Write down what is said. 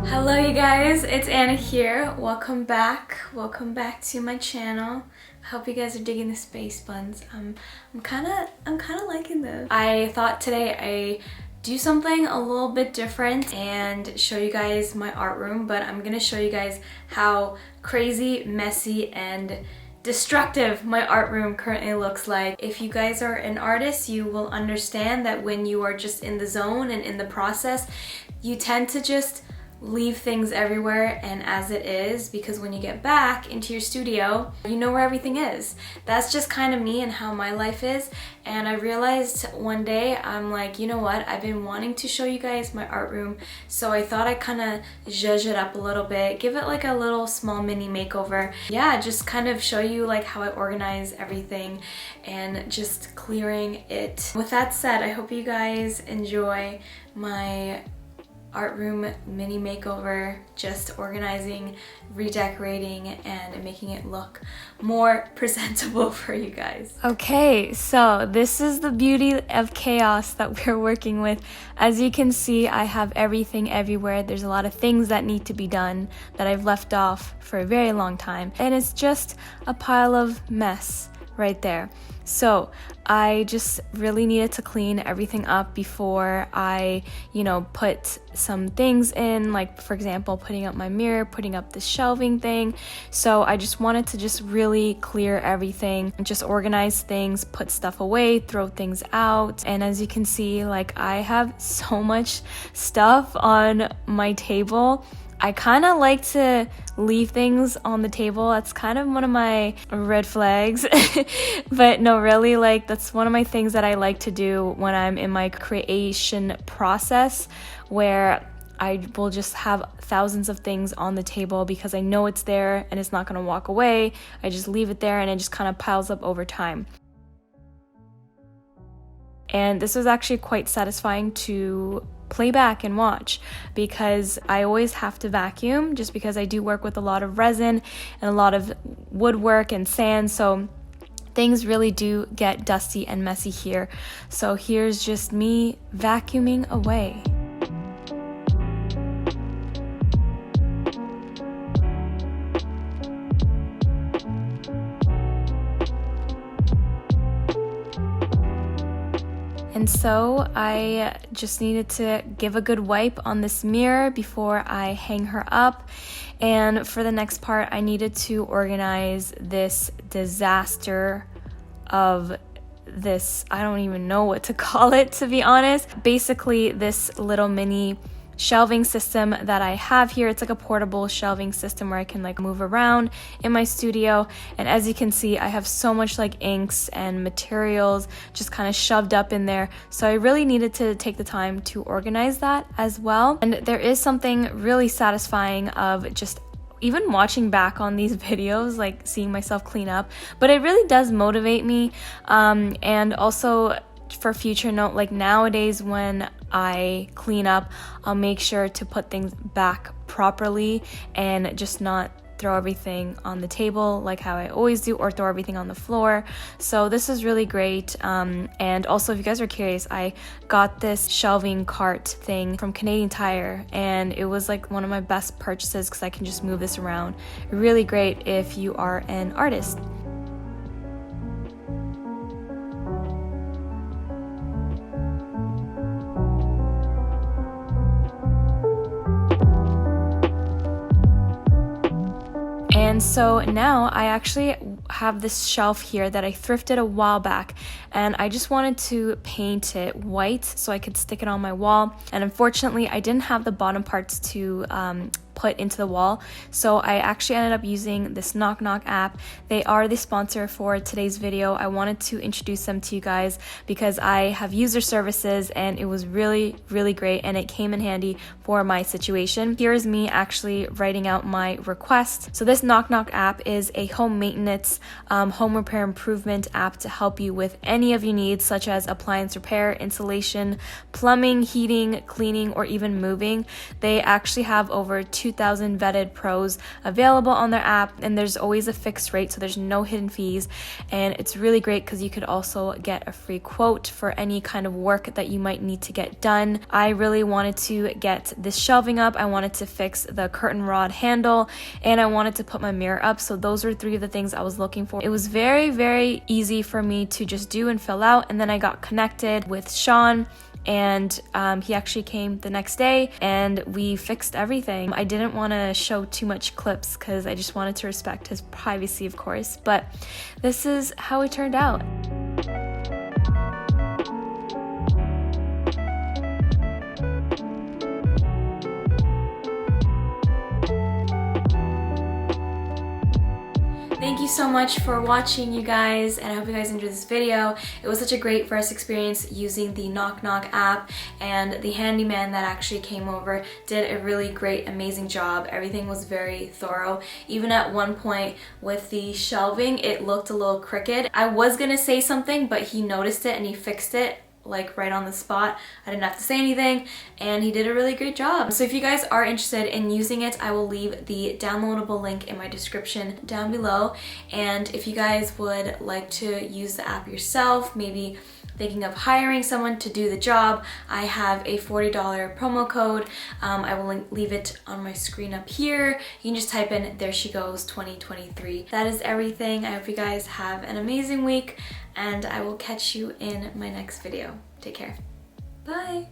Hello you guys, it's Anna here. Welcome back to my channel. I hope you guys are digging the space buns. I'm kind of liking this. I thought today I do something a little bit different and show you guys my art room, but I'm gonna show you guys how crazy, messy, and destructive my art room currently looks like. If you guys are an artist, you will understand that when you are just in the zone and in the process, you tend to just leave things everywhere and as it is, because when you get back into your studio, you know where everything is. That's just kind of me and how my life is. And I realized one day, I'm like, you know what, I've been wanting to show you guys my art room, so I thought I'd kind of zhuzh it up a little bit, give it like a little small mini makeover. Yeah, just kind of show you like how I organize everything and just clearing it. With that said, I hope you guys enjoy my art room mini makeover, just organizing, redecorating, and making it look more presentable for you guys. Okay, so this is the beauty of chaos that we're working with. As you can see, I have everything everywhere. There's a lot of things that need to be done that I've left off for a very long time, and it's just a pile of mess right there. So I just really needed to clean everything up before I, put some things in, like for example, putting up my mirror, putting up the shelving thing. So I just wanted to just really clear everything, just organize things, put stuff away, throw things out. And as you can see, like I have so much stuff on my table. I kind of like to leave things on the table. That's kind of one of my red flags. But no, really, like that's one of my things that I like to do when I'm in my creation process, where I will just have thousands of things on the table because I know it's there and it's not going to walk away. I just leave it there and it just kind of piles up over time. And this was actually quite satisfying to play back and watch, because I always have to vacuum just because I do work with a lot of resin and a lot of woodwork and sand, so things really do get dusty and messy here. So here's just me vacuuming away. And so I just needed to give a good wipe on this mirror before I hang her up. And for the next part, I needed to organize this disaster of this, I don't even know what to call it, to be honest. Basically, this little mini shelving system that I have here. It's like a portable shelving system where I can like move around in my studio. And as you can see, I have so much like inks and materials just kind of shoved up in there. So I really needed to take the time to organize that as well. And there is something really satisfying of just even watching back on these videos, like seeing myself clean up, but it really does motivate me. And also for future note, like nowadays when I clean up, I'll make sure to put things back properly and just not throw everything on the table like how I always do, or throw everything on the floor. So this is really great. And also, if you guys are curious, I got this shelving cart thing from Canadian Tire, and it was like one of my best purchases because I can just move this around. Really great if you are an artist. And so now I actually have this shelf here that I thrifted a while back, and I just wanted to paint it white so I could stick it on my wall. And unfortunately, I didn't have the bottom parts to put into the wall, so I actually ended up using this Knock Knock app. They are the sponsor for today's video. I wanted to introduce them to you guys because I have used their services and it was really, really great, and it came in handy for my situation. Here is me actually writing out my request. So this Knock Knock app is a home maintenance, home repair improvement app to help you with any of your needs, such as appliance repair, installation, plumbing, heating, cleaning, or even moving. They actually have over 2 2,000 vetted pros available on their app, and there's always a fixed rate, so there's no hidden fees. And it's really great because you could also get a free quote for any kind of work that you might need to get done. I really wanted to get this shelving up, I wanted to fix the curtain rod handle, and I wanted to put my mirror up. So those were 3 of the things I was looking for. It was very, very easy for me to just do and fill out, and then I got connected with Sean, and he actually came the next day and we fixed everything. I didn't want to show too much clips because I just wanted to respect his privacy, of course, but this is how it turned out. Thank you so much for watching, you guys, and I hope you guys enjoyed this video. It was such a great first experience using the Knock Knock app, and the handyman that actually came over did a really great, amazing job. Everything was very thorough. Even at one point with the shelving, it looked a little crooked. I was gonna say something, but he noticed it and he fixed it like right on the spot. I didn't have to say anything, and he did a really great job. So if you guys are interested in using it, I will leave the downloadable link in my description down below. And if you guys would like to use the app yourself, maybe thinking of hiring someone to do the job, I have a $40 promo code. I will leave it on my screen up here. You can just type in "there she goes 2023." That is everything. I hope you guys have an amazing week, and I will catch you in my next video. Take care. Bye.